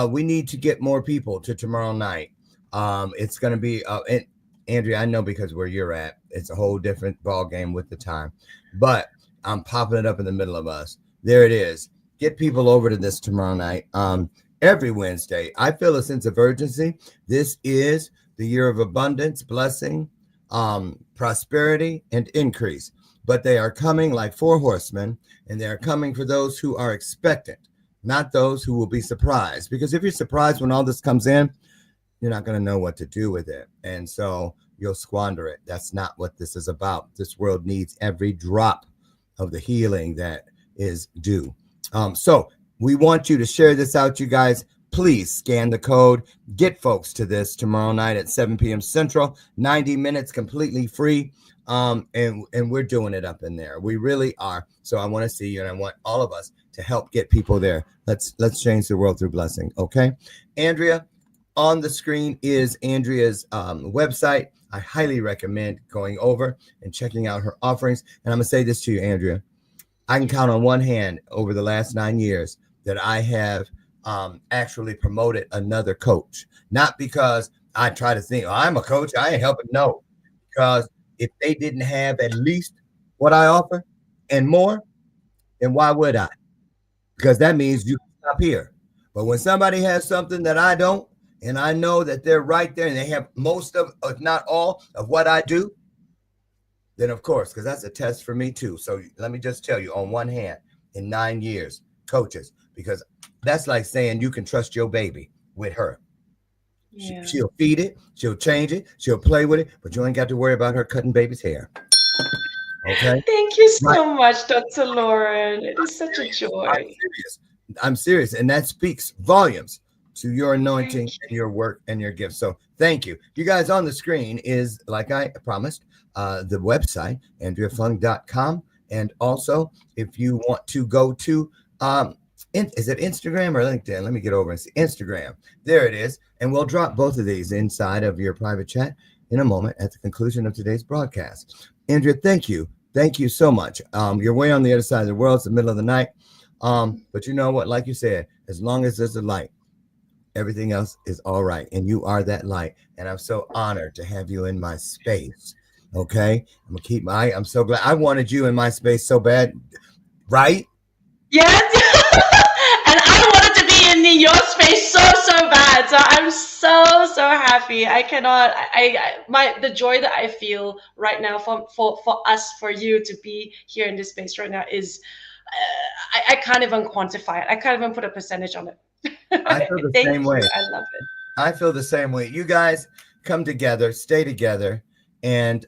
S2: We need to get more people to tomorrow night. It's gonna be and Andrea, I know because where you're at, it's a whole different ball game with the time. But I'm popping it up in the middle of us. There it is. Get people over to this tomorrow night. Every Wednesday, I feel a sense of urgency. This is the year of abundance, blessing, prosperity, and increase. But they are coming like four horsemen, and they are coming for those who are expectant, not those who will be surprised. Because if you're surprised when all this comes in, you're not going to know what to do with it. And so you'll squander it. That's not what this is about. This world needs every drop of the healing that is due. So we want you to share this out, you guys. Please scan the code. Get folks to this tomorrow night at 7 p.m. Central. 90 minutes completely free. And we're doing it up in there. We really are. So I want to see you, and I want all of us to help get people there. Let's change the world through blessing. Okay, Andrea, on the screen is Andrea's website. I highly recommend going over and checking out her offerings. And I'm gonna say this to you, Andrea. I can count on one hand over the last 9 years that I have actually promoted another coach. Not because I try to think, oh, I'm a coach, I ain't helping. No, because if they didn't have at least what I offer and more, then why would I? Because that means you can stop here. But when somebody has something that I don't, and I know that they're right there and they have most of, if not all, of what I do, then of course, because that's a test for me too. So let me just tell you, on one hand, in 9 years, coaches, because that's like saying you can trust your baby with her.
S3: Yeah.
S2: She'll feed it, she'll change it, she'll play with it, but you ain't got to worry about her cutting baby's hair. Okay?
S3: Thank you so much, Dr. Lauren. It is such a joy.
S2: I'm serious. And that speaks volumes. to your anointing and your work and your gifts. So thank you. You guys, on the screen is, like I promised, the website, ANDREAFUNG.com. And also, if you want to go to, is it Instagram or LinkedIn? Let me get over and see Instagram. There it is. And we'll drop both of these inside of your private chat in a moment at the conclusion of today's broadcast. Andrea, thank you. Thank you so much. You're way on the other side of the world. It's the middle of the night. But you know what? Like you said, as long as there's a light, everything else is all right. And you are that light. And I'm so honored to have you in my space. Okay. I'm so glad. I wanted you in my space so bad. Right?
S3: Yes. And I wanted to be in your space so bad. So I'm so happy. I cannot, the joy that I feel right now for you to be here in this space right now is, I can't even quantify it. I can't even put a percentage on it.
S2: I feel the same way.
S3: I love it.
S2: I feel the same way. You guys come together, stay together, and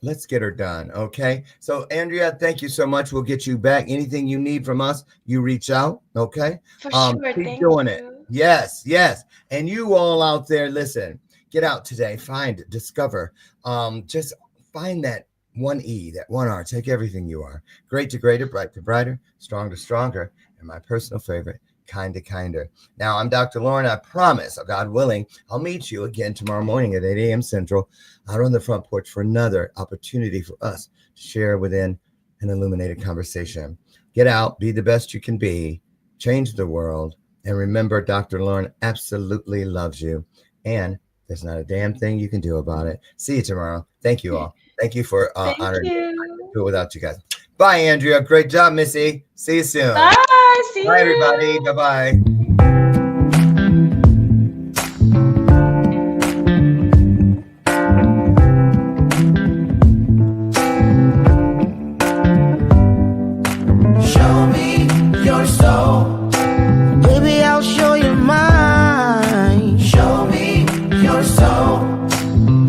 S2: let's get her done. Okay. So Andrea, thank you so much. We'll get you back. Anything you need from us, you reach out. Okay.
S3: For sure.
S2: Keep doing it. Yes. And you all out there, listen, get out today, discover, just find that one E, that one R, take everything you are. Great to greater, bright to brighter, strong to stronger, and my personal favorite, kind to kinder. Now, I'm Dr. Lauren. I promise, God willing, I'll meet you again tomorrow morning at 8 a.m. Central out on the front porch for another opportunity for us to share within an illuminated conversation. Get out, be the best you can be, change the world, and remember, Dr. Lauren absolutely loves you, and there's not a damn thing you can do about it. See you tomorrow. Thank you all. Thank you for honoring me. I couldn't do it without you guys. Bye, Andrea. Great job, Missy. See you soon.
S3: Bye. See you.
S2: Bye, everybody. Bye-bye.
S4: Show me your soul. Baby, I'll show you mine. Show me your soul.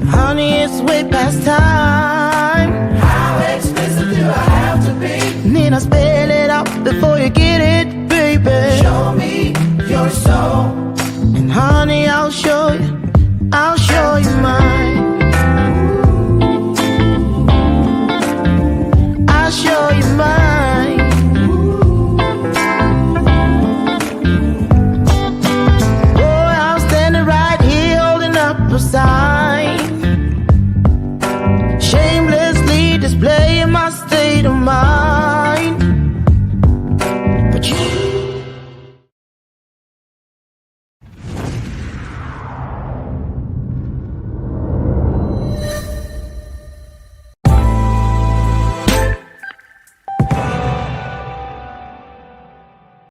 S4: Honey, it's way past time. How expensive do I have to be? Need I spell it out before you get it, baby? Show me your soul. And honey, I'll show you mine. I'll show you mine. Boy, I'm standing right here holding up a sign.